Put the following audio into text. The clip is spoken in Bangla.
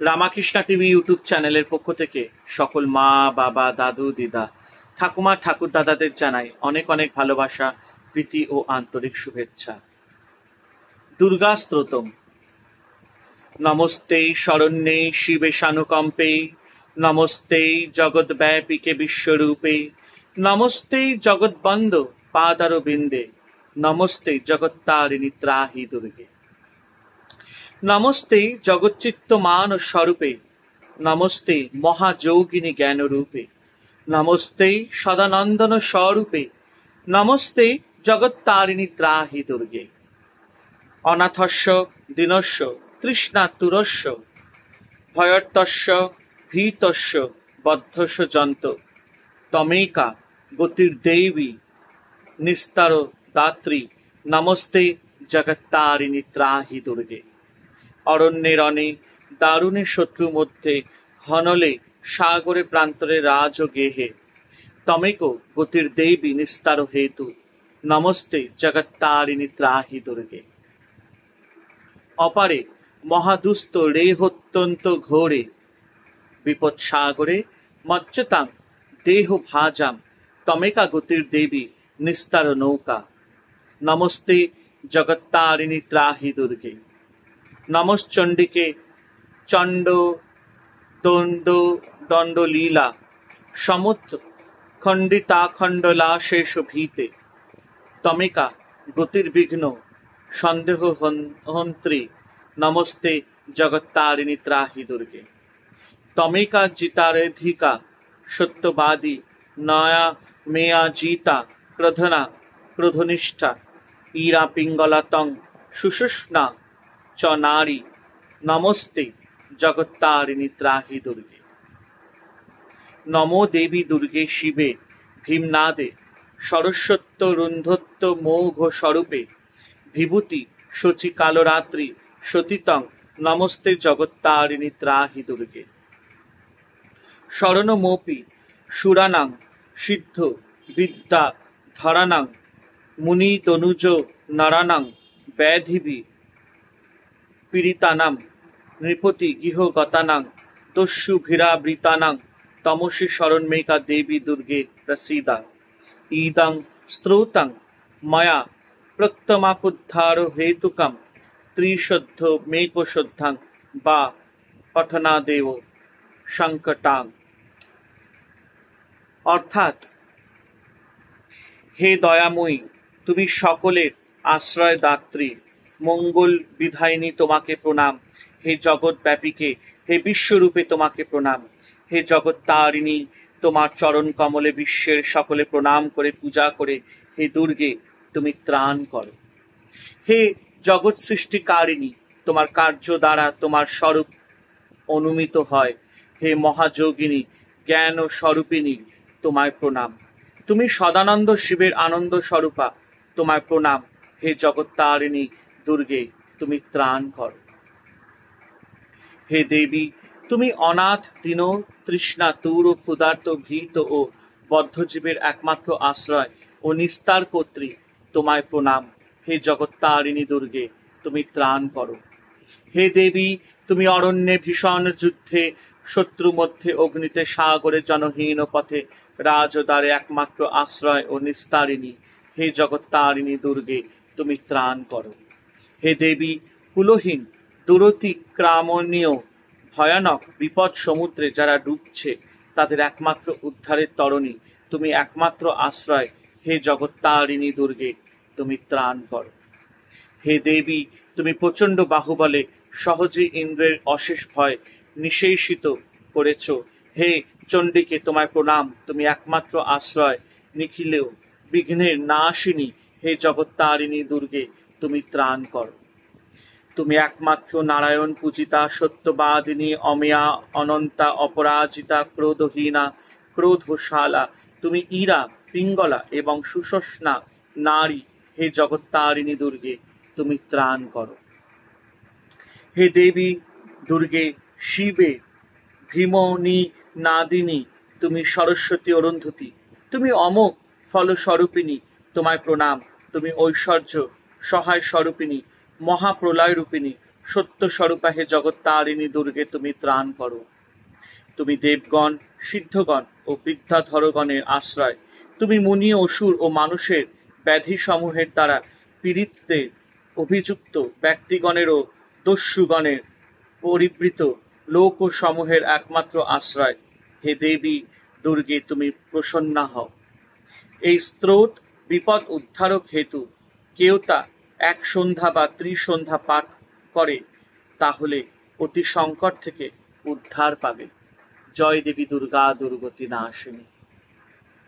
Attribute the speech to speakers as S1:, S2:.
S1: রামাকৃষ্ণা টিভি ইউটিউব চ্যানেলের পক্ষ থেকে সকল মা বাবা দাদু দিদা ঠাকুমা ঠাকুর দাদাদের জানাই অনেক অনেক ভালোবাসা প্রীতি ও আন্তরিক শুভেচ্ছা। দুর্গা স্তোত্রম। নমস্তে শরণ্যে শিবে শানুকম্পে, নমস্তে জগদ্ব্যাপিকে বিশ্বরূপে, নমস্তে জগদ্বন্দ পাদারবিন্দে, নমস্তে জগত্তারিণী ত্রাহি দুর্গে। নমস্তে জগচ্চিত্তমান স্বরূপে, নমস্তে মহাযোগিনী জ্ঞানরূপে, নমস্তে সদানন্দন স্বরূপে, নমস্তে জগত্তারিণী ত্রাহি দুর্গে। অনাথস্য দীনস্য তৃষ্ণাতুরস্য, ভয়র্তস্য ভীতস্য বদ্ধস্য জন্ত, তমেকা গতির্দেবী নিস্তার দাত্রী, নমস্তে জগত্তারিণী ত্রাহি দুর্গে। অরণ্যে রণে দারুণে শত্রু মধ্যে, হনলে সাগরে প্রান্তরে রাজ গেহে, তমেকো গতির্দেবী নিস্তার হেতু, নমস্তে জগত্তারিণী ত্রাহি দুর্গে। অপারে মহাদুস্ত রেহত্যন্ত ঘোরে, বিপদ সাগরে মচ্যতাং দেহ ভাজাম, তমেকা গতির্দেবী নিস্তার নৌকা, নমস্তে জগত্তারিণী ত্রাহি দুর্গে। নমশ্চণ্ডিকে চণ্ড দণ্ড দণ্ডলীলা, সমুত খণ্ডিতাখণ্ডলা শেষ ভীতে, তমেকা গতির্বিঘ্ন সন্দেহ হন্ত্রী, নমস্তে জগত্তারিণী ত্রাহি দুর্গে। তমেকা জিতারেধিকা সত্যবাদী, নয়া মেয়া জিতা ক্রোধনা ক্রোধনিষ্ঠা, ইরা পিঙ্গলা তং সুষুষ্ণা চ নারী, নমস্তে জগত্তারিণী ত্রাহি দুর্গে। নমো দেবী দুর্গে শিবে ভীমনাদে, সরস্বত্য রুন্ধত্ব মোঘ স্বরূপে, বিভূতি শচী কালরাত্রি সতীতং, নমস্তে জগত্তারিণী ত্রাহি দুর্গে। শরণমপি সুরানাং সিদ্ধ বিদ্যা ধরানাং, মুনি তনুজ নরানাং ব্যাধিবি পীড়িতানাং, নৃপতি গৃহগতানাং তস্যু ভীরাবৃতানাং, তমসি শরণ্যেকা দেবী দুর্গে প্রসীদা। ইদং স্তোত্রং ময়া প্রক্তমাপুদ্ধার হেতুকম, ত্রিশোদ্ধ মেকশোদ্ধং বা পঠনাদেব সংকটাং। অর্থাৎ, হে দয়াময়ী, তুমি সকলের আশ্রয়দাত্রী, মঙ্গল বিধায়িনী, তোমাকে প্রণাম। হে জগৎ ব্যাপীকে, হে বিশ্বরূপে তোমাকে প্রণাম। হে জগত্তারিণী, তোমার চরণ কমলে বিশ্বের সকলে প্রণাম করে পূজা করে। হে দুর্গে, তুমি ত্রাণ করো। হে জগৎ সৃষ্টিকারিণী, তোমার কার্য দ্বারা তোমার স্বরূপ অনুমিত হয়। হে মহাযোগিনী জ্ঞান স্বরূপিণী, তোমায় প্রণাম। তুমি সদানন্দ শিবের আনন্দ স্বরূপা, তোমায় প্রণাম। হে জগত্তারিণী দুর্গে, তুমি ত্রাণ করো। হে দেবী, তুমি অনাথ দীন তৃষ্ণাতুর ও ক্ষুধার্ত ভীত ও বদ্ধজীবের একমাত্র আশ্রয় ও নিস্তার কর্ত্রী, তোমায় প্রণাম। হে জগত্তারিণী দুর্গে, তুমি ত্রাণ করো। হে দেবী, তুমি অরণ্যে ভীষণ যুদ্ধে শত্রু মধ্যে অগ্নিতে সাগরে জনহীন পথে রাজদ্বারে একমাত্র আশ্রয় ও নিস্তারিণী, হে জগত্তারিণী দুর্গে, তুমি ত্রাণ করো। হে দেবী, কুলহীন দুরতিক্রামণীয় ভয়ানক বিপদ সমুদ্রে যারা ডুবছে, তাদের একমাত্র উদ্ধারের তরণী, তুমি একমাত্র আশ্রয়। হে জগত্তারিণী দুর্গে, তুমি ত্রাণ করো। হে দেবী, তুমি প্রচণ্ড বাহুবলে সহজে ইন্দ্রের অশেষ ভয় নিঃশেষিত করেছ। হে চণ্ডিকে, তোমায় প্রণাম। তুমি একমাত্র আশ্রয়, নিখিলেও বিঘ্নের নাশিনী। হে জগত্তারিণী দুর্গে, তুমি ত্রাণ করো। তুমি একমাত্র নারায়ণ পূজিতা, সত্যবাদিনী, অমেয়া, অনন্তা, অপরাজিতা, ক্রোধহীনা, ক্রোধশালা। তুমি ইরা পিঙ্গলা এবং সুষষ্ণা নারী। হে জগত্তারিণী দুর্গে, তুমি ত্রাণ করো। হে দেবী দুর্গে শিবে ভীমনী নাদিনী, তুমি সরস্বতী অরুন্ধতী, তুমি অমোঘ ফলস্বরূপিণী, তোমায় প্রণাম। তুমি ঐশ্বর্য সহায় স্বরূপিণী, মহাপ্রলয় রূপিণী, সত্য স্বরূপা হে জগত্তারিণী দুর্গে তুমি ত্রাণ করো। তুমি দেবগণ, সিদ্ধগণ ও বিদ্যাধরগণের আশ্রয়। তুমি মুনি, অসুর ও মানুষের ব্যাধি সমূহের দ্বারা পীড়িতদের, অভিযুক্ত ব্যক্তিগণেরও দস্যুগণের পরিবৃত লোক ও সমূহের একমাত্র আশ্রয়। হে দেবী দুর্গে তুমি প্রসন্না হও। এই স্ত্রোত বিপদ উদ্ধারক হেতু কেউ তা এক সন্ধ্যা বা ত্রিসন্ধ্যা পাঠ করে, তাহলে অতি সংকট থেকে উদ্ধার পাবে। জয় দেবী দুর্গা দুর্গতি নাশিনী।